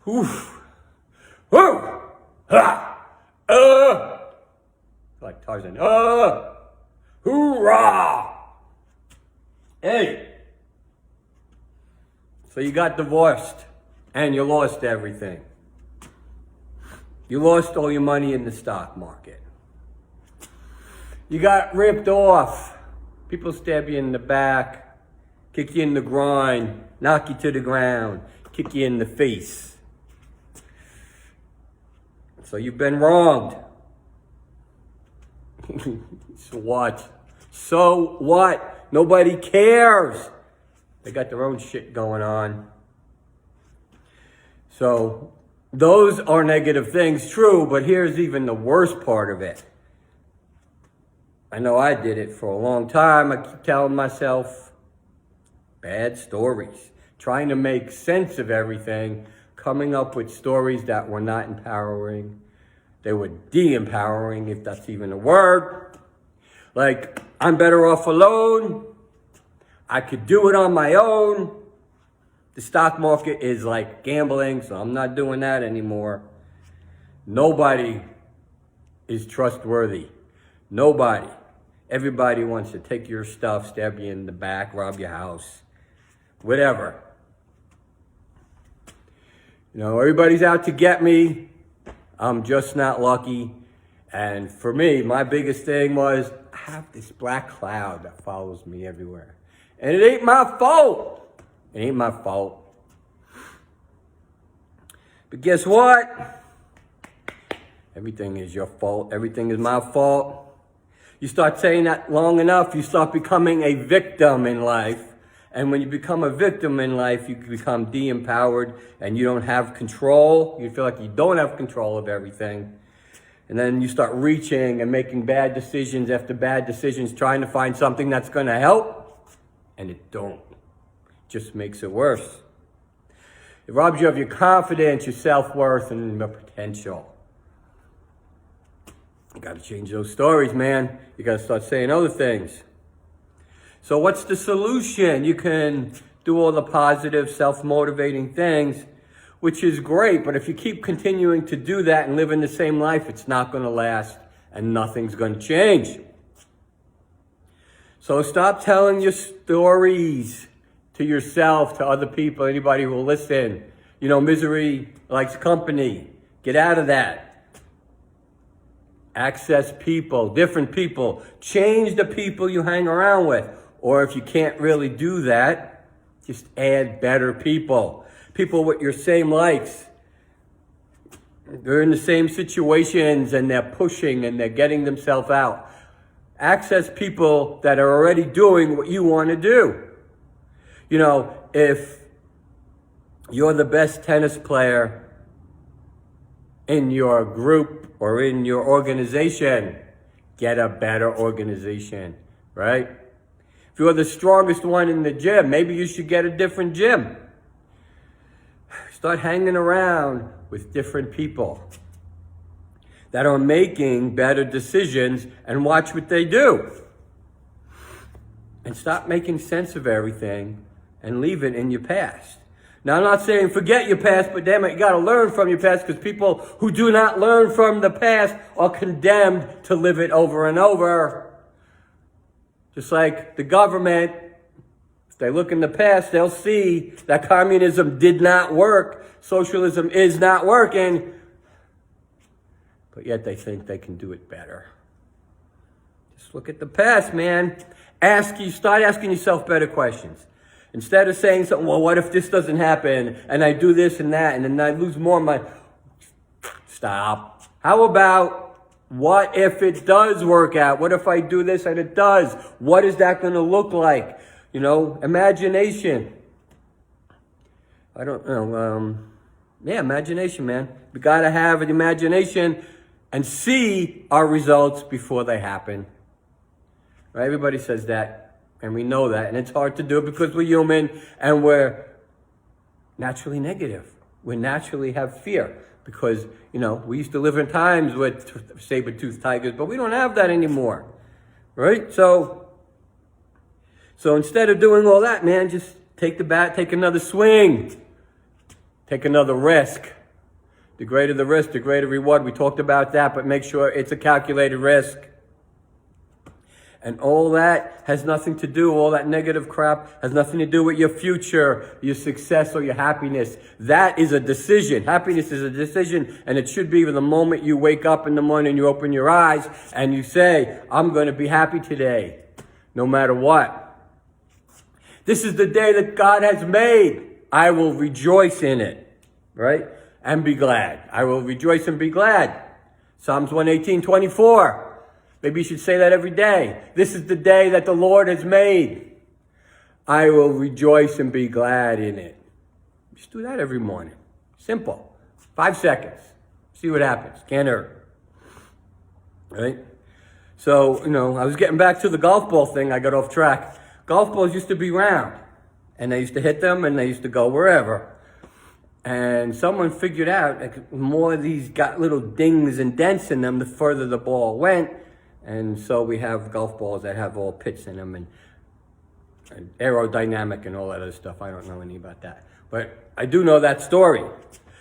Oof. Woo! Ha! Like Tarzan. Hoorah! Hey! So you got divorced and you lost everything. You lost all your money in the stock market. You got ripped off. People stab you in the back, kick you in the groin, knock you to the ground, kick you in the face. So you've been wronged. So what? So what? Nobody cares. They got their own shit going on. So those are negative things, true, but here's even the worst part of it. I know I did it for a long time. I keep telling myself bad stories, trying to make sense of everything, coming up with stories that were not empowering. They were de-empowering, if that's even a word. Like, I'm better off alone. I could do it on my own. The stock market is like gambling, so I'm not doing that anymore. Nobody is trustworthy. Nobody. Everybody wants to take your stuff, stab you in the back, rob your house, whatever. You know, everybody's out to get me. I'm just not lucky. And for me, my biggest thing was I have this black cloud that follows me everywhere. And it ain't my fault. It ain't my fault. But guess what? Everything is your fault. Everything is my fault. You start saying that long enough, you start becoming a victim in life. And when you become a victim in life, you become de-empowered and you don't have control. You feel like you don't have control of everything. And then you start reaching and making bad decisions after bad decisions, trying to find something that's going to help. And it don't. It just makes it worse. It robs you of your confidence, your self-worth, and your potential. You got to change those stories, man. You got to start saying other things. So what's the solution? You can do all the positive, self-motivating things, which is great. But if you keep continuing to do that and live in the same life, it's not going to last and nothing's going to change. So stop telling your stories to yourself, to other people, anybody who will listen. You know, misery likes company. Get out of that. Access people, different people. Change the people you hang around with. Or if you can't really do that, just add better people. People with your same likes. They're in the same situations and they're pushing and they're getting themselves out. Access people that are already doing what you want to do. You know, if you're the best tennis player in your group or in your organization, get a better organization, right? If you're the strongest one in the gym, maybe you should get a different gym. Start hanging around with different people that are making better decisions and watch what they do. And stop making sense of everything and leave it in your past. Now, I'm not saying forget your past, but damn it, you got to learn from your past, because people who do not learn from the past are condemned to live it over and over. Just like the government, if they look in the past, they'll see that communism did not work. Socialism is not working. But yet they think they can do it better. Just look at the past, man. Start asking yourself better questions. Instead of saying something, well, what if this doesn't happen and I do this and that and then I lose more money? Stop. How about what if it does work out? What if I do this and it does? What is that going to look like? You know, imagination. I don't know. Imagination, man. We got to have an imagination and see our results before they happen. Right? Everybody says that. And we know that, and it's hard to do it because we're human and we're naturally negative. We naturally have fear because, you know, we used to live in times with saber-toothed tigers, but we don't have that anymore, right? So instead of doing all that, man, just take the bat, take another swing. Take another risk. The greater the risk, the greater reward. We talked about that, but make sure it's a calculated risk. And all that has nothing to do, all that negative crap has nothing to do with your future, your success, or your happiness. That is a decision. Happiness is a decision, and it should be the moment you wake up in the morning, you open your eyes, and you say, I'm going to be happy today, no matter what. This is the day that God has made. I will rejoice in it, right? And be glad. I will rejoice and be glad. Psalms 118:24. Maybe you should say that every day. This is the day that the Lord has made. I will rejoice and be glad in it. Just do that every morning. Simple. 5 seconds. See what happens. Can't hurt. Right? So, I was getting back to the golf ball thing. I got off track. Golf balls used to be round. And they used to hit them and they used to go wherever. And someone figured out the more of these got little dings and dents in them, the further the ball went. And so we have golf balls that have all pits in them and aerodynamic and all that other stuff. I don't know any about that. But I do know that story.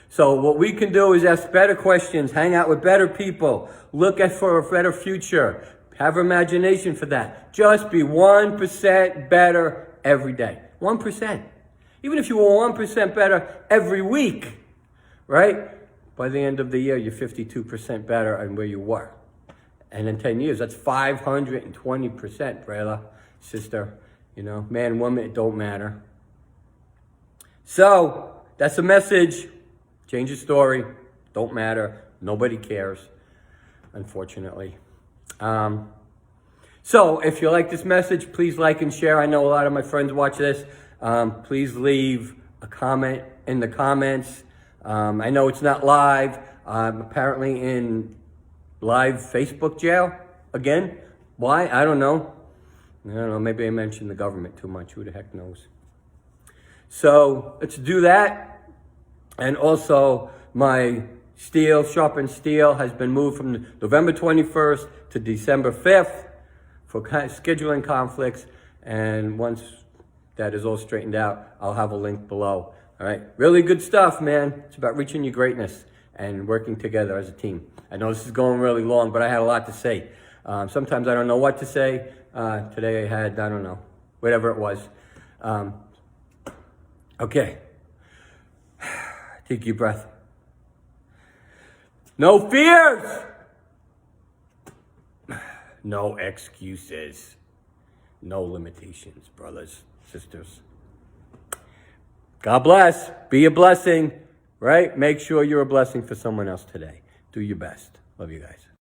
So what we can do is ask better questions, hang out with better people, look for a better future, have imagination for that. Just be 1% better every day. 1%. Even if you were 1% better every week, right? By the end of the year, you're 52% better than where you were. And in 10 years, that's 520%, brother, sister. Man, woman, it don't matter. So, that's a message. Change your story. Don't matter. Nobody cares, unfortunately. So, if you like this message, please like and share. I know a lot of my friends watch this. Please leave a comment in the comments. I know it's not live. I'm apparently in live Facebook jail again. Why? I don't know. Maybe I mentioned the government too much. Who the heck knows? So let's do that. And also, my Sharpened Steel has been moved from November 21st to December 5th for scheduling conflicts. And once that is all straightened out, I'll have a link below. All right. Really good stuff, man. It's about reaching your greatness and working together as a team. I know this is going really long, but I had a lot to say. Sometimes I don't know what to say. Today I had, I don't know, whatever it was. Okay. Take your breath. No fears. No excuses. No limitations, brothers, sisters. God bless. Be a blessing, right? Make sure you're a blessing for someone else today. Do your best. Love you guys.